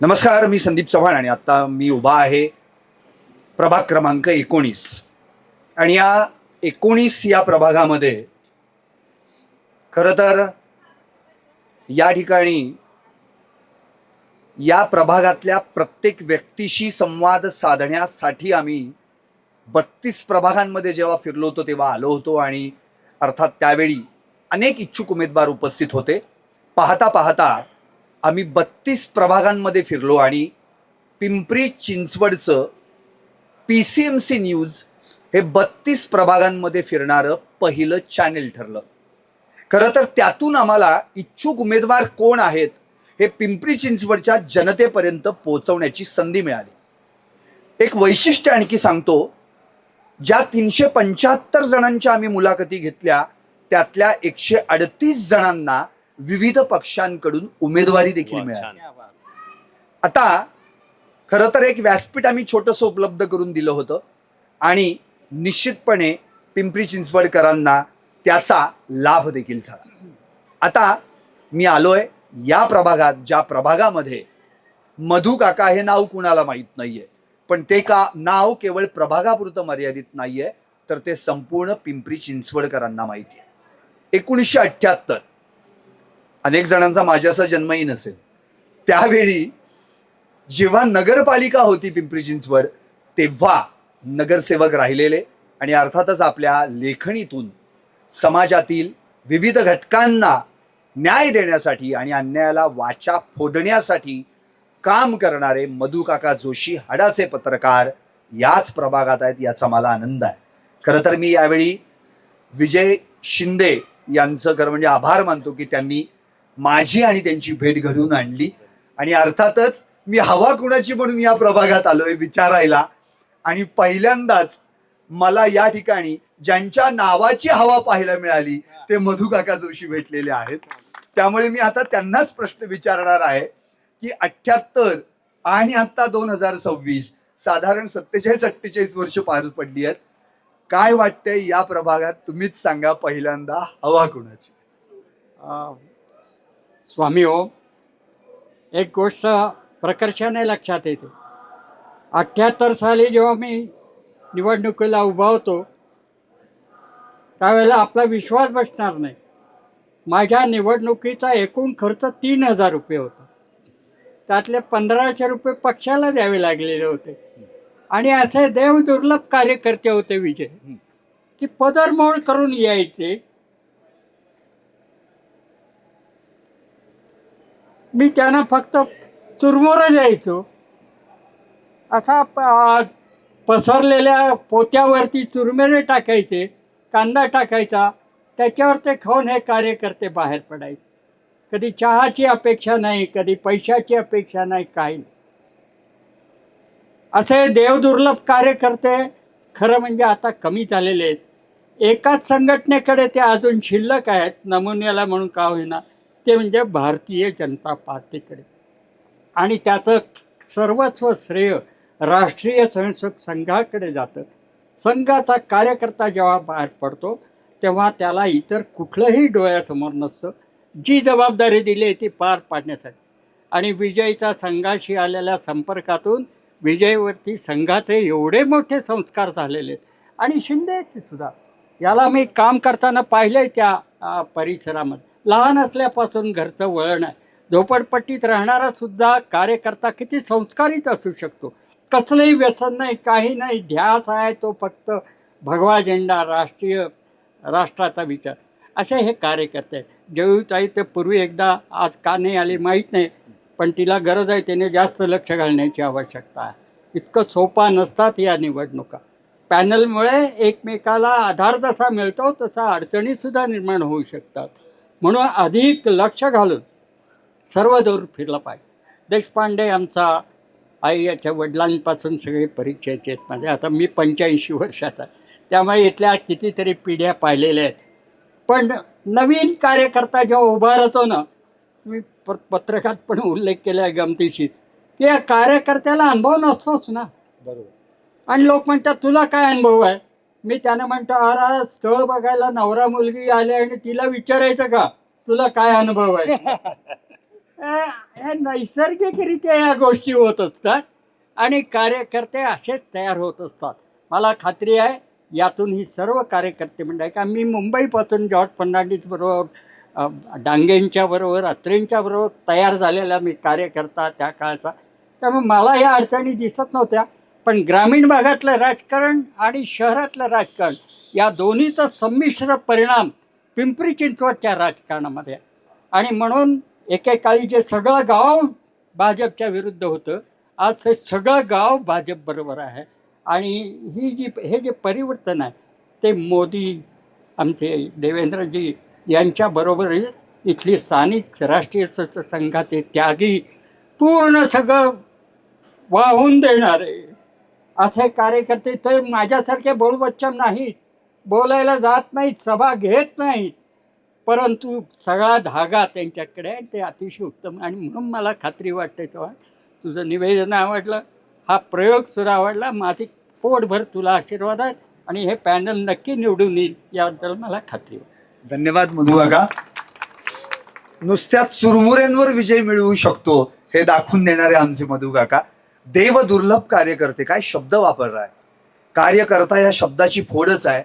नमस्कार, मी संदीप चव्हाण आणि आता मी उभा आहे प्रभाग क्रमांक 19 आणि या 19 या प्रभागामध्ये खरं तर या ठिकाणी या प्रभागातल्या प्रत्येक व्यक्तीशी संवाद साधण्यासाठी आम्ही 32 प्रभागांमध्ये जेव्हा फिरलो होतो तेव्हा आलो होतो आणि अर्थात त्यावेळी अनेक इच्छुक उमेदवार उपस्थित होते. पाहता पाहता आम्ही 32 प्रभागांमध्ये फिरलो आणि पिंपरी चिंचवडचं PCMC न्यूज हे 32 प्रभागांमध्ये फिरणारं पहिलं चॅनेल ठरलं. खरं तर त्यातून आम्हाला इच्छुक उमेदवार कोण आहेत हे पिंपरी चिंचवडच्या जनतेपर्यंत पोहोचवण्याची संधी मिळाली. एक वैशिष्ट्य आणखी सांगतो, ज्या 375 जणांच्या आम्ही मुलाखती घेतल्या त्यातल्या 138 जणांना विविध पक्षांकडून उमेदवारी देखील मिळाली. आता खरं तर एक व्यासपीठ आम्ही छोटंसं उपलब्ध करून दिलं होतं आणि निश्चितपणे पिंपरी चिंचवडकरांना त्याचा लाभ देखील झाला. आता मी आलोय या प्रभागात, ज्या प्रभागामध्ये मधू काका हे नाव कुणाला माहीत नाहीये, पण ते का नाव केवळ प्रभागापुरतं मर्यादित नाहीये, तर ते संपूर्ण पिंपरी चिंचवडकरांना माहिती आहे. 1978 अनेक जणांचा माझ्यासा जन्मही नसेल, त्यावेळी जेव्हा नगरपालिका होती पिंपरी चिंचवड तेव्हा नगरसेवक राहिलेले आणि अर्थातच आपल्या लेखणीतून समाजातील विविध घटकांना न्याय देण्यासाठी आणि अन्यायाला वाचा फोडण्यासाठी काम करणारे मधुकाका जोशी हाडाचे पत्रकार याच प्रभागात आहेत, याचा मला आनंद आहे. खरं तर मी यावेळी विजय शिंदे यांचं खरं म्हणजे आभार मानतो की त्यांनी माझी आणि त्यांची भेट घडवून आणली आणि अर्थातच मी हवा कुणाची म्हणून या प्रभागात आलोय विचारायला आणि पहिल्यांदाच मला या ठिकाणी ज्यांच्या नावाची हवा पाहायला मिळाली ते मधुकाका जोशी भेटलेले आहेत. त्यामुळे मी आता त्यांनाच प्रश्न विचारणार आहे की 78 आणि आता 2026 साधारण 47-48 वर्ष पार पडली आहेत. काय वाटतंय या प्रभागात, तुम्हीच सांगा पहिल्यांदा हवा कुणाची? स्वामी हो, एक गोष्ट प्रकर्षाने लक्षात येते. 78 साली जेव्हा मी निवडणुकीला उभा होतो त्यावेळेला आपला विश्वास बसणार नाही. माझ्या निवडणुकीचा एकूण खर्च 3,000 रुपये होता. त्यातले 1,500 रुपये पक्षाला द्यावे लागलेले होते आणि असे देवदुर्लभ कार्यकर्ते होते विजय, की पदरमोड करून यायचे. मी त्यांना फक्त चुरमुरं द्यायचो. असा पसरलेल्या पोत्यावरती चुरमुरे टाकायचे, कांदा टाकायचा, त्याच्यावर ते खाऊन हे कार्यकर्ते बाहेर पडायचे. कधी चहाची अपेक्षा नाही, कधी पैशाची अपेक्षा नाही, काही नाही. असे देवदुर्लभ कार्यकर्ते खरं म्हणजे आता कमी झालेले आहेत. एकाच संघटनेकडे ते अजून शिल्लक आहेत नमुन्याला म्हणून का होईना, ते म्हणजे भारतीय जनता पार्टीकडे. आणि त्याचं सर्वस्व श्रेय राष्ट्रीय स्वयंसेवक संघाकडे जातं. संघाचा कार्यकर्ता जेव्हा बाहेर पडतो तेव्हा त्याला इतर कुठलंही डोळ्यासमोर नसतं. जी जबाबदारी दिली आहे ती पार पाडण्यासाठी. आणि विजयचा संघाशी आलेल्या संपर्कातून विजयवरती संघाचे एवढे मोठे संस्कार झालेले आहेत. आणि शिंदेची सुद्धा, याला मी काम करताना पाहिलं आहे त्या परिसरामध्ये. लहान असल्यापासून घरचं वळण आहे. झोपडपट्टीत राहणारा सुद्धा कार्यकर्ता किती संस्कारित असू शकतो. कसलंही व्यसन नाही, काही नाही, ध्यास आहे तो फक्त भगवा झेंडा, राष्ट्राचा विचार, असे हे कार्यकर्ते आहेत. जयूताई तर पूर्वी एकदा, आज का नाही आली माहीत नाही, पण तिला गरज आहे, त्याने जास्त लक्ष घालण्याची आवश्यकता आहे. इतकं सोपा नसतात या निवडणुका. पॅनलमुळे एकमेकाला आधार जसा मिळतो तसा अडचणीसुद्धा निर्माण होऊ शकतात. म्हणून अधिक लक्ष घालून सर्व दूर फिरलं पाहिजे. देशपांडे आमचा आई याच्या वडिलांपासून सगळे परिचयाचे आहेत माझे. आता मी 85 वर्षाचा आहे, त्यामुळे इथल्या कितीतरी पिढ्या पाहिलेल्या आहेत. पण नवीन कार्यकर्ता जेव्हा उभा राहतो ना, मी पत्रकात पण उल्लेख केला आहे गमतीशीर, की या कार्यकर्त्याला अनुभव नसतोच ना. बरोबर. आणि लोक म्हणतात तुला काय अनुभव आहे. मी त्यांना म्हणतो, अरे स्थळ बघायला नवरा मुलगी आले आणि तिला विचारायचं का तुला काय अनुभव आहे. हे नैसर्गिकरित्या या गोष्टी होत असतात आणि कार्यकर्ते असेच तयार होत असतात. मला खात्री आहे यातून ही सर्व कार्यकर्ते म्हणजे का मी मुंबईपासून जॉर्ज फर्नांडिस बरोबर डांगेंच्या बरोबर अत्रेंच्या बरोबर तयार झालेला मी कार्यकर्ता त्या काळचा. त्यामुळे मला या अडचणी दिसत नव्हत्या. पण ग्रामीण भागातलं राजकारण आणि शहरातलं राजकारण या दोन्हीचा संमिश्र परिणाम पिंपरी चिंचवडच्या राजकारणामध्ये आहे. आणि म्हणून एकेकाळी जे सगळं गाव भाजपच्या विरुद्ध होतं आज ते सगळं गाव भाजपबरोबर आहे. आणि हे जे परिवर्तन आहे ते मोदी आमचे देवेंद्रजी यांच्याबरोबरच इथली स्थानिक राष्ट्रीय संघाचे त्यागी पूर्ण सगळं वाहून देणारे असे कार्यकर्ते ते माझ्यासारखे बोलबच्चन नाहीत, बोलायला जात नाहीत, सभा घेत नाहीत, परंतु सगळा धागा त्यांच्याकडे आहे. ते अतिशय उत्तम. आणि म्हणून मला खात्री वाटते तेव्हा तुझं निवेदन आवडलं, हा प्रयोग सुद्धा आवडला. माझी पोटभर तुला आशीर्वाद आहेत आणि हे पॅनल नक्की निवडून येईल याबद्दल मला खात्री आहे. धन्यवाद मधू काका. नुसत्याच चुरमुऱ्यांवर विजय मिळवू शकतो हे दाखवून देणारे आमचे मधू काका. देव दुर्लभ कार्यकर्ते, काय शब्द वापरलाय. कार्यकर्ता या शब्दाची फोडच आहे.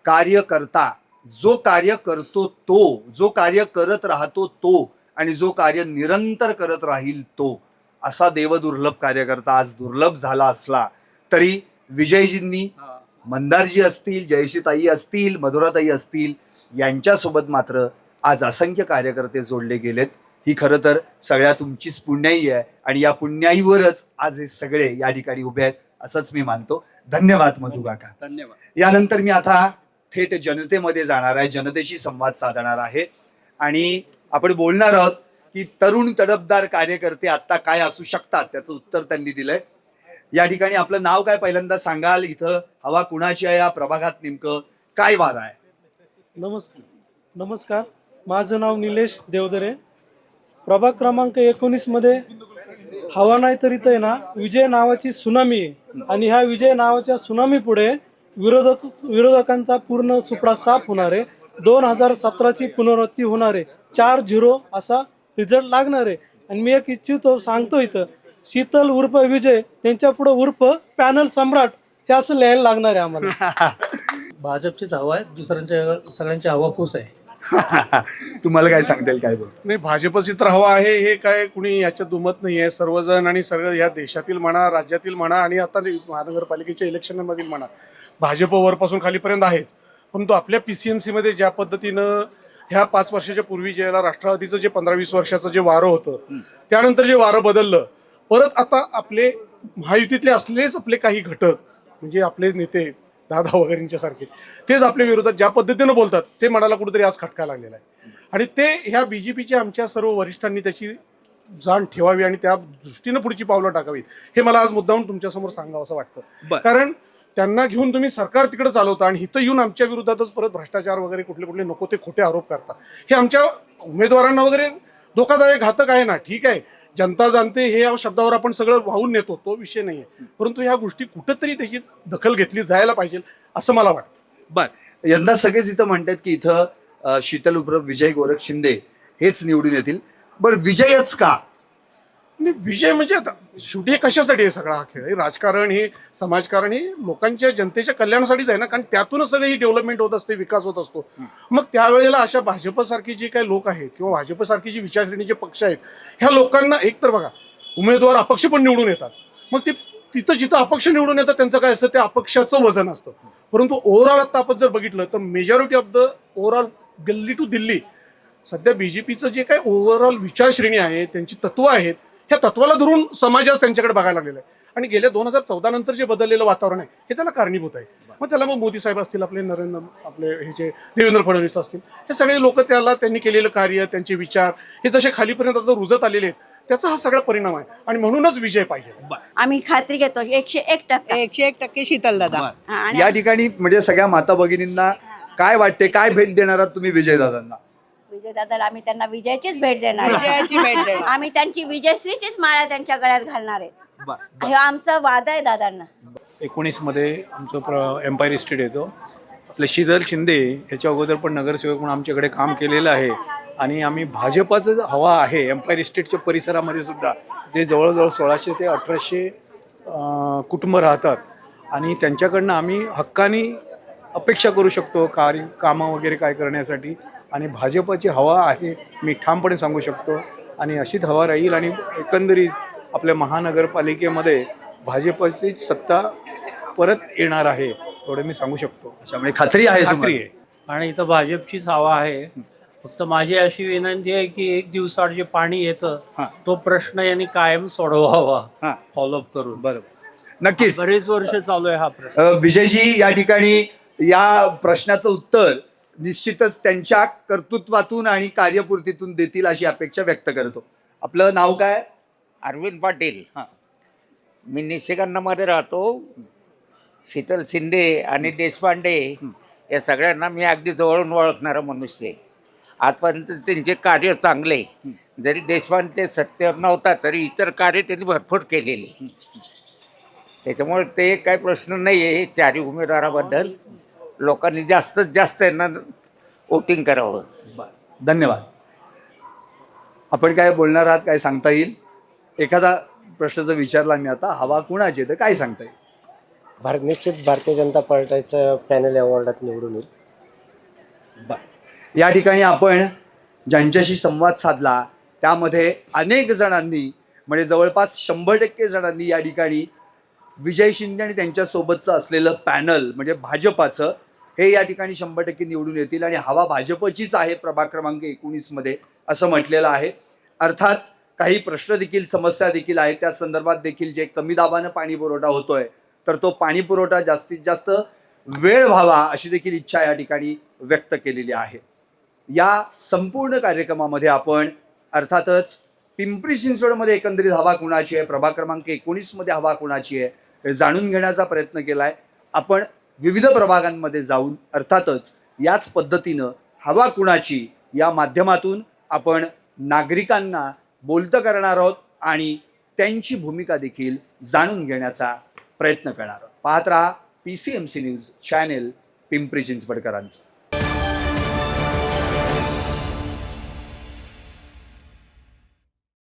कार्यकर्ता जो कार्य करतो तो, जो कार्य करत राहतो तो, आणि जो कार्य निरंतर करत राहील तो, असा देवदुर्लभ कार्यकर्ता आज दुर्लभ झाला असला तरी विजयजींनी मंदारजी असतील, जयश्रीताई असतील, मधुराताई असतील यांच्यासोबत मात्र आज असंख्य कार्यकर्ते जोडले गेलेत. ही खरं तर सगळ्या तुमचीच पुण्याई आहे आणि या पुण्याईवरच आज हे सगळे या ठिकाणी उभे आहेत असंच मी मानतो. धन्यवाद मधू काका. धन्यवाद. यानंतर मी आता थेट जनतेमध्ये जाणार आहे, जनतेशी संवाद साधणार आहे आणि आपण बोलणार आहोत की तरुण तडफदार कार्यकर्ते आता काय असू शकतात त्याचं उत्तर त्यांनी दिलंय. या ठिकाणी आपलं नाव काय पहिल्यांदा सांगाल, इथं हवा कुणाची आहे, या प्रभागात नेमकं काय वार आहे? नमस्कार, माझं नाव निलेश देवदरे. प्रभाग क्रमांक 19 मध्ये हवा नाही तर इथं आहे ना विजय नावाची सुनामी आहे आणि ह्या विजय नावाच्या सुनामी पुढे विरोधकांचा पूर्ण सुपडा साफ होणार आहे. 2017ची पुनरावृत्ती होणार आहे. 4-0 असा रिझल्ट लागणार आहे. आणि मी एक इच्छितो सांगतो इथं, शीतल उर्फ विजय त्यांच्या पुढे उर्फ पॅनल सम्राट हे असं लिहायला लागणार आहे आम्हाला. भाजपचीच हवा आहे, दुसऱ्यांच्या सगळ्यांची हवा फूस आहे. तुम्हाला काय सांगता येईल, काय बोल? नाही, भाजपची तर हवा आहे हे काय कुणी याच्यात दुमत नाही आहे. सर्वजण आणि सगळं या देशातील म्हणा, राज्यातील म्हणा आणि आता महानगरपालिकेच्या इलेक्शनमधील म्हणा, भाजप वरपासून खालीपर्यंत आहेच. परंतु आपल्या PCMC मध्ये ज्या पद्धतीनं ह्या 5 वर्षाच्या पूर्वी ज्याला राष्ट्रवादीचं जे 15-20 वर्षाचं जे वारं होतं त्यानंतर जे वारं बदललं, परत आता आपले महायुतीतले असलेलेच आपले काही घटक म्हणजे आपले नेते दादा वगैरेंच्या सारखे तेच आपल्या विरोधात ज्या पद्धतीनं बोलतात ते मनाला कुठेतरी आज खटका लागलेला आहे. आणि ते ह्या BJPच्या आमच्या सर्व वरिष्ठांनी त्याची जाण ठेवावी आणि त्या दृष्टीनं पुढची पावलं टाकावीत हे मला आज मुद्दामून तुमच्यासमोर सांगावं असं वाटतं. कारण त्यांना घेऊन तुम्ही सरकार तिकडे चालवता आणि इथं येऊन आमच्या विरोधातच परत भ्रष्टाचार वगैरे कुठले कुठले नको ते खोटे आरोप करता. हे आमच्या उमेदवारांना वगैरे धोकादायक घातक आहे ना. ठीक आहे, जनता जाणते हे या शब्दावर आपण सगळं वाहून नेतो, तो विषय नाही आहे. परंतु ह्या गोष्टी कुठंतरी त्याची दखल घेतली जायला पाहिजे असं मला वाटतं. बर, यंदा सगळेच इथं म्हणतात की इथं शीतल उर्फ विजय गोरख शिंदे हेच निवडून येतील. बरं, विजयच का? विजय म्हणजे आता शेवटी हे कशासाठी आहे सगळा हा खेळ? हे राजकारण, हे समाजकारण, हे लोकांच्या जनतेच्या कल्याणासाठीच आहे ना. कारण त्यातूनच सगळी ही डेव्हलपमेंट होत असते, विकास होत असतो. मग त्यावेळेला अशा भाजपसारखी जी काही लोक आहेत किंवा भाजपसारखी जी विचारसरणीचे पक्ष आहेत ह्या लोकांना एक तर बघा, उमेदवार अपक्ष पण निवडून येतात. मग ते तिथं जिथं अपक्ष निवडून येतात त्यांचं काय असतं, ते अपक्षाचं वजन असतं. परंतु ओव्हरऑल आता आपण जर बघितलं तर मेजॉरिटी ऑफ द ओव्हरऑल गल्ली टू दिल्ली सध्या BJPचं जे काही ओव्हरऑल विचारश्रेणी आहे, त्यांची तत्व आहेत, ह्या तत्वाला धरून समाजास त्यांच्याकडे बघायला लागलेला आहे. आणि गेल्या 2014 नंतर जे बदललेलं वातावरण आहे हे त्याला कारणीभूत आहे. मग त्याला मग मोदी साहेब असतील, आपले हे जे देवेंद्र फडणवीस असतील, हे सगळे लोक त्यांनी केलेलं कार्य, त्यांचे विचार हे जसे खालीपर्यंत आता रुजत आलेले आहेत त्याचा हा सगळा परिणाम आहे. आणि म्हणूनच विजय पाहिजे. आम्ही खात्री घेतो 101% शीतल दादा. या ठिकाणी म्हणजे सगळ्या माता भगिनींना काय वाटते, काय भेट देणार आहात तुम्ही विजय दादांना? विजय दादाला आम्ही त्यांना विजयाचीच भेट देणार. आम्ही त्यांची विजयश्रीचीच माळा त्यांच्या गळ्यात घालणार आहे. हे आमचा वादा आहे दादांना. 19 मध्ये आमचं एम्पायर इस्टेट येतो. आपले शीतल शिंदे याच्या अगोदर पण नगरसेवक म्हणून आमच्याकडे काम केलेलं आहे. आणि आम्ही भाजपाचं हवा आहे एम्पायर इस्टेटच्या परिसरामध्ये सुद्धा. ते जवळजवळ 1600 ते 1800 कुटुंब राहतात आणि त्यांच्याकडनं आम्ही हक्कानी अपेक्षा करू शकतो कामं वगैरे काय करण्यासाठी. आणि भाजपाची हवा आहे मी ठामपणे सांगू शकतो आणि अशीच हवा राहील आणि एकंदरीत आपल्या महानगरपालिकेमध्ये भाजपचीच सत्ता परत येणार आहे एवढं मी सांगू शकतो. त्यामुळे खात्री आहे खात्री तुम्हाला? आहे. आणि इथं भाजपचीच हवा आहे. फक्त माझी अशी विनंती आहे की एक दिवसाआड जे पाणी येतं हां. तो प्रश्न यांनी कायम सोडवावा हां. फॉलोअप करून. बरोबर, नक्कीच. बरेच वर्ष चालू आहे हा प्रश्न. विजयजी या ठिकाणी या प्रश्नाचं उत्तर निश्चितच त्यांच्या कर्तृत्वातून आणि कार्यपूर्तीतून देतील अशी अपेक्षा व्यक्त करतो. आपलं नाव काय? अरविंद पाटील. हां. मी निशिगंधामध्ये राहतो. शीतल शिंदे आणि देशपांडे या सगळ्यांना मी अगदी जवळून ओळखणारा मनुष्य आहे. आजपर्यंत त्यांचे कार्य चांगले, जरी देशपांडे सत्तेवर नव्हता तरी इतर कार्य त्यांनी भरपूर केलेले. त्याच्यामुळे ते काही प्रश्न नाही आहे. चारही उमेदवाराबद्दल लोकांनी जास्तीत जास्त यांना वोटिंग करावं. धन्यवाद. आपण काय बोलणार आहात, काय सांगता येईल? एखादा प्रश्न जर विचारला मी आता, हवा कुणाची आहे तर काय सांगता येईल? निश्चित भारतीय जनता पार्टीचं पॅनल अवॉर्डात निवडून येईल. या ठिकाणी आपण ज्यांच्याशी संवाद साधला त्यामध्ये अनेक जणांनी म्हणजे जवळपास 100% जणांनी या ठिकाणी विजय शिंदे आणि त्यांच्यासोबतचं असलेलं पॅनल म्हणजे भाजपाचं हे या ठिकाणी 100% निवडून येतील आणि हवा भाजपचीच आहे प्रभाग क्रमांक 19 मध्ये असं म्हटलेलं आहे. अर्थात काही प्रश्न देखील समस्या देखील आहेत. त्या संदर्भात देखील जे कमी दाबानं पाणी पुरवठा होतोय तर तो पाणी पुरवठा जास्तीत जास्त वेळ व्हावा अशी देखील इच्छा या ठिकाणी व्यक्त केलेली आहे. या संपूर्ण कार्यक्रमामध्ये आपण अर्थातच पिंपरी चिंचवडमध्ये एकंदरीत हवा कुणाची आहे, प्रभाग क्रमांक 19 मध्ये हवा कुणाची आहे हे जाणून घेण्याचा प्रयत्न केला आहे. आपण विविध प्रभागांमध्ये जाऊन अर्थातच याच पद्धतीनं हवा कुणाची या माध्यमातून आपण नागरिकांना बोलतं करणार आहोत आणि त्यांची भूमिका देखील जाणून घेण्याचा प्रयत्न करणार आहोत. पाहत रहा PCMC न्यूज चॅनेल पिंपरी चिंचवडकरांचं.